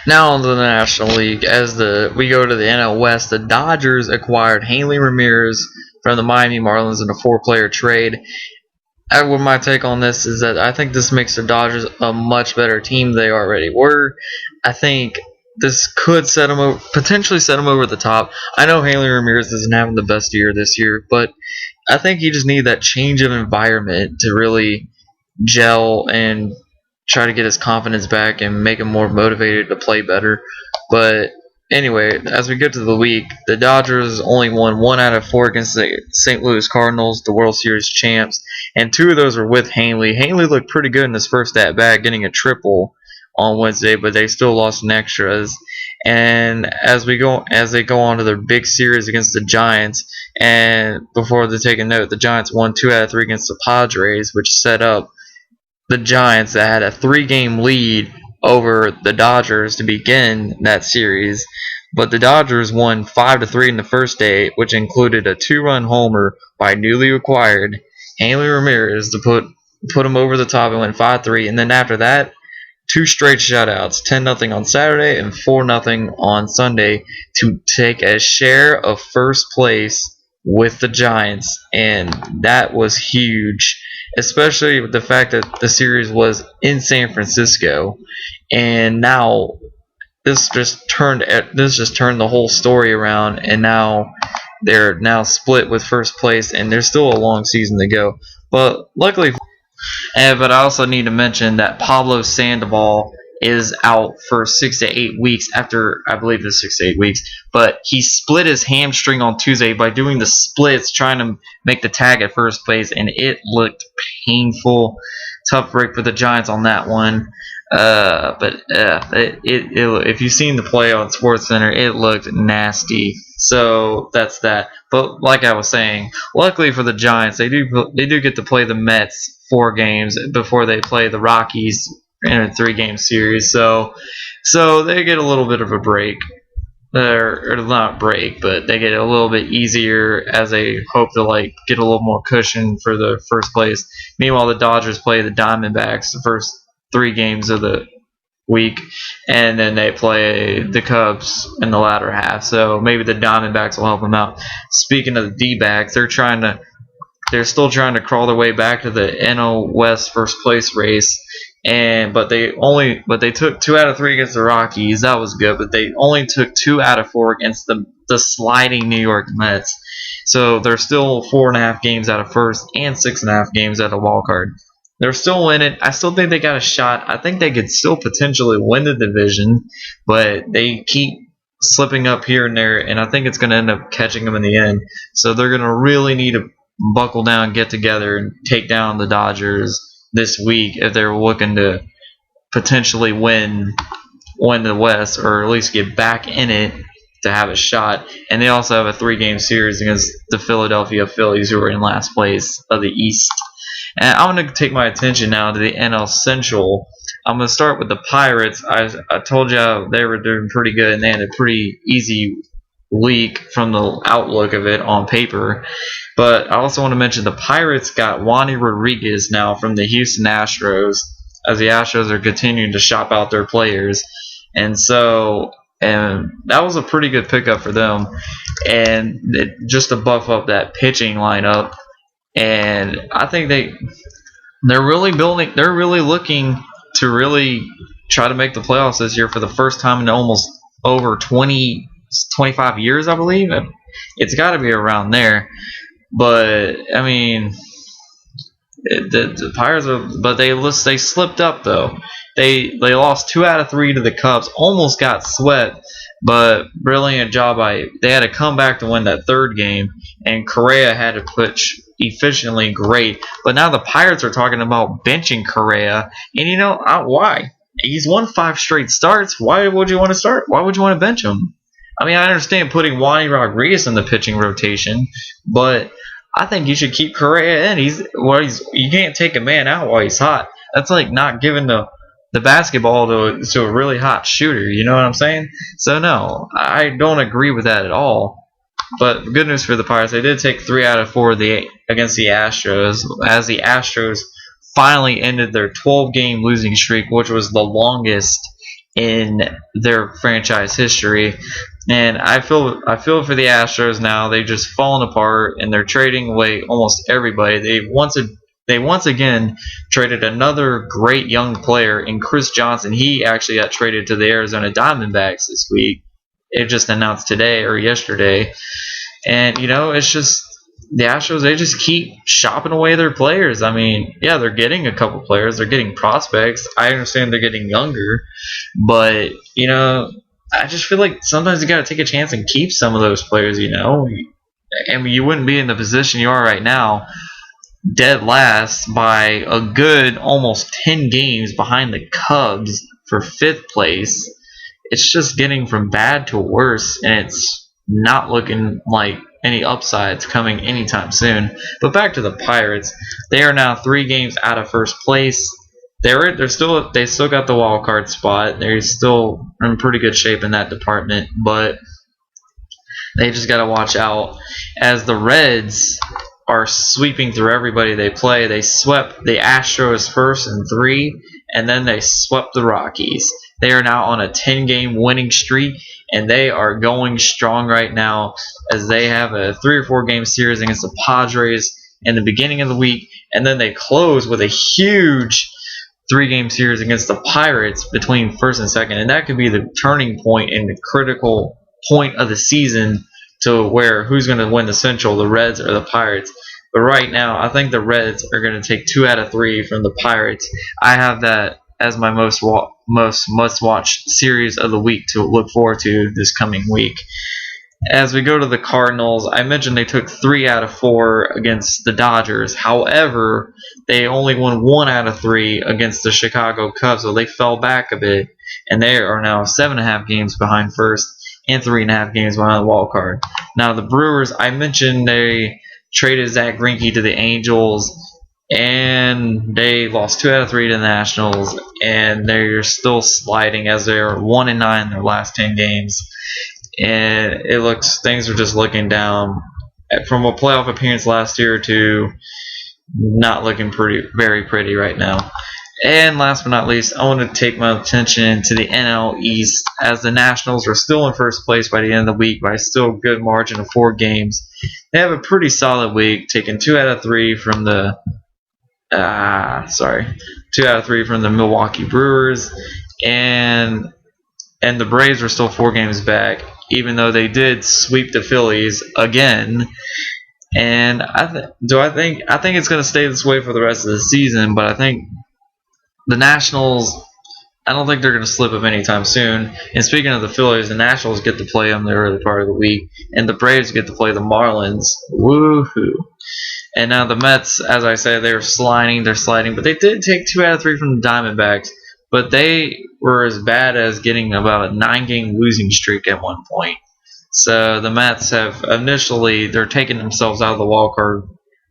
Now on to the National League. We go to the NL West, the Dodgers acquired Hanley Ramirez from the Miami Marlins in a 4-player trade. My take on this is that I think this makes the Dodgers a much better team than they already were. I think this could potentially set them over the top. I know Hanley Ramirez isn't having the best year this year, but I think you just need that change of environment to really gel and try to get his confidence back and make him more motivated to play better. But anyway, as we get to the week, the Dodgers only won 1 out of 4 against the St. Louis Cardinals, the World Series champs, and 2 of those were with Hanley. Hanley looked pretty good in his first at bat, getting a triple on Wednesday, but they still lost in extras. And as they go on to their big series against the Giants, and before they take a note, the Giants won 2 out of 3 against the Padres, which set up the Giants that had a 3-game lead over the Dodgers to begin that series. But the Dodgers won 5-3 in the first day, which included a 2-run homer by newly acquired Hanley Ramirez to put them over the top and win 5-3. And then after that, 2 straight shutouts, 10-0 on Saturday and 4-0 on Sunday, to take a share of first place with the Giants. And that was huge, especially with the fact that the series was in San Francisco. And now this just turned the whole story around, and now they're now split with first place, and there's still a long season to go. But luckily, but I also need to mention that Pablo Sandoval is out for 6 to 8 weeks after, I believe it's 6 to 8 weeks, but he split his hamstring on Tuesday by doing the splits, trying to make the tag at first place, and it looked painful. Tough break for the Giants on that one. If you've seen the play on SportsCenter, it looked nasty. So that's that. But like I was saying, luckily for the Giants, they do get to play the Mets 4 games before they play the Rockies in a 3-game series. So they get a little bit of a break. Or not break, but they get a little bit easier as they hope to get a little more cushion for the first place. Meanwhile, the Dodgers play the Diamondbacks the first 3 games of the week, and then they play the Cubs in the latter half. So maybe the Diamondbacks will help them out. Speaking of the D-backs, they're still trying to crawl their way back to the NL West first place race. But they took 2 out of 3 against the Rockies. That was good, but they only took 2 out of 4 against the sliding New York Mets. So they're still 4.5 games out of first and 6.5 games out of wild card. They're still in it. I still think they got a shot. I think they could still potentially win the division, but they keep slipping up here and there, and I think it's going to end up catching them in the end. So they're going to really need to buckle down, get together, and take down the Dodgers this week if they're looking to potentially win the West, or at least get back in it to have a shot. And they also have a 3-game series against the Philadelphia Phillies, who are in last place of the East. And I'm going to take my attention now to the NL Central. I'm going to start with the Pirates. I told you they were doing pretty good, and they had a pretty easy week from the outlook of it on paper. But I also want to mention the Pirates got Wandy Rodriguez now from the Houston Astros, as the Astros are continuing to shop out their players. And that was a pretty good pickup for them, and just to buff up that pitching lineup. And I think they're really looking to really try to make the playoffs this year for the first time in almost over 25 years, I believe. It's got to be around there. But I mean, the Pirates they slipped up though. They lost 2 out of 3 to the Cubs, almost got swept, but brilliant job they had to come back to win that 3rd game, and Correa had to pitch efficiently great. But now the Pirates are talking about benching Correa, and why? He's won 5 straight starts. Why would you want to start? Why would you want to bench him? I mean, I understand putting Wandy Rodriguez in the pitching rotation, but I think you should keep Correa in. You can't take a man out while he's hot. That's like not giving the basketball to a really hot shooter. You know what I'm saying? So no, I don't agree with that at all. But good news for the Pirates, they did take 3 out of 4 against the Astros, as the Astros finally ended their 12-game losing streak, which was the longest in their franchise history. And I feel for the Astros now. They've just fallen apart, and they're trading away almost everybody. They once again traded another great young player in Chris Johnson. He actually got traded to the Arizona Diamondbacks this week. It just announced today or yesterday. And it's just the Astros. They just keep shopping away their players. I mean, yeah, they're getting a couple players. They're getting prospects. I understand they're getting younger, but I just feel like sometimes you got to take a chance and keep some of those players. I mean, you wouldn't be in the position you are right now, dead last by a good almost 10 games behind the Cubs for fifth place. It's just getting from bad to worse, and it's not looking like any upsides coming anytime soon. But back to the Pirates, they are now 3 games out of first place. They still got the wild card spot. They're still in pretty good shape in that department, but they just got to watch out as the Reds are sweeping through everybody they play. They swept the Astros first in 3, and then they swept the Rockies. They are now on a 10-game winning streak, and they are going strong right now as they have a 3 or 4 game series against the Padres in the beginning of the week, and then they close with a huge 3-game series against the Pirates between first and second, and that could be the turning point and the critical point of the season to where who's going to win the Central, the Reds or the Pirates. But right now, I think the Reds are going to take 2 out of 3 from the Pirates. I have that as my most must-watch series of the week to look forward to this coming week. As we go to the Cardinals, I mentioned they took 3 out of 4 against the Dodgers. However, they only won 1 out of 3 against the Chicago Cubs, so they fell back a bit, and they are now 7.5 games behind first and 3.5 games behind the wild card. Now, the Brewers, I mentioned they traded Zach Greinke to the Angels, and they lost 2 out of 3 to the Nationals, and they're still sliding as they're 1-9 in their last 10 games. And things are just looking down from a playoff appearance last year to not looking very pretty right now. And last but not least, I want to take my attention to the NL East as the Nationals are still in first place by the end of the week by still a good margin of 4 games. They have a pretty solid week, taking 2 out of 3 from the 2 out of 3 from the Milwaukee Brewers, and the Braves are still 4 games back, even though they did sweep the Phillies again. And I think it's going to stay this way for the rest of the season, but I think the Nationals, I don't think they're going to slip up anytime soon. And speaking of the Phillies, the Nationals get to play them the early part of the week, and the Braves get to play the Marlins. Woohoo! And now the Mets, as I said, they're sliding, but they did take 2 out of 3 from the Diamondbacks, but they were as bad as getting about a 9-game losing streak at one point. So the Mets they're taking themselves out of the wild card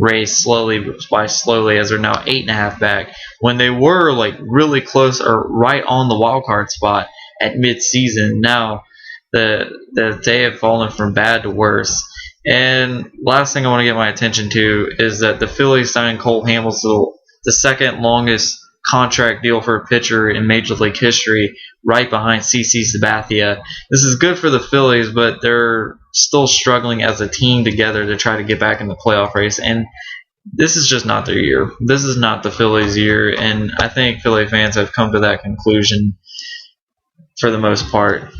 race slowly as they're now 8.5 back when they were really close or right on the wild card spot at mid-season. Now they have fallen from bad to worse. And last thing I want to get my attention to is that the Phillies signed Cole Hamels, the second longest contract deal for a pitcher in Major League history, right behind CC Sabathia. This is good for the Phillies, but they're still struggling as a team together to try to get back in the playoff race, and this is just not their year. This is not the Phillies' year, and I think Philly fans have come to that conclusion for the most part.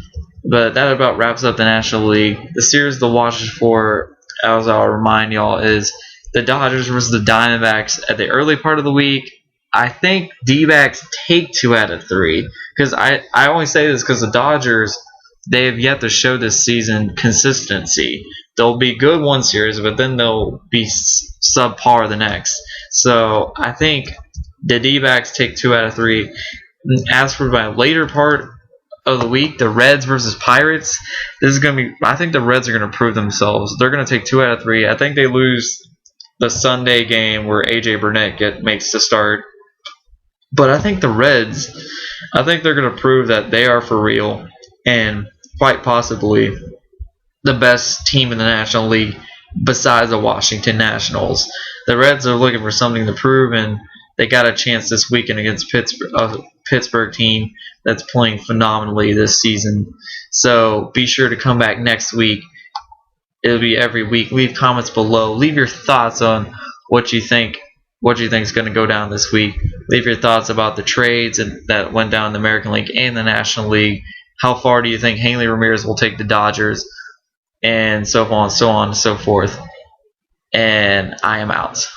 But that about wraps up the National League. The series to watch for, as I'll remind y'all, is the Dodgers versus the Diamondbacks at the early part of the week. I think D-backs take 2 out of 3. Because I only say this because the Dodgers, they have yet to show this season consistency. They'll be good one series, but then they'll be subpar the next. So I think the D-backs take 2 out of 3. As for my later part of the week, the Reds versus Pirates, this is going to be, I think the Reds are going to prove themselves. They're going to take 2 out of 3. I think they lose the Sunday game where AJ Burnett makes the start. But I think the Reds, I think they're going to prove that they are for real and quite possibly the best team in the National League besides the Washington Nationals. The Reds are looking for something to prove, and they got a chance this weekend against Pittsburgh team that's playing phenomenally this season. So be sure to come back next week. It'll be every week. Leave comments below. Leave your thoughts on what you think. What you think is going to go down this week. Leave your thoughts about the trades that went down in the American League and the National League. How far do you think Hanley Ramirez will take the Dodgers? And so on and so forth. And I am out.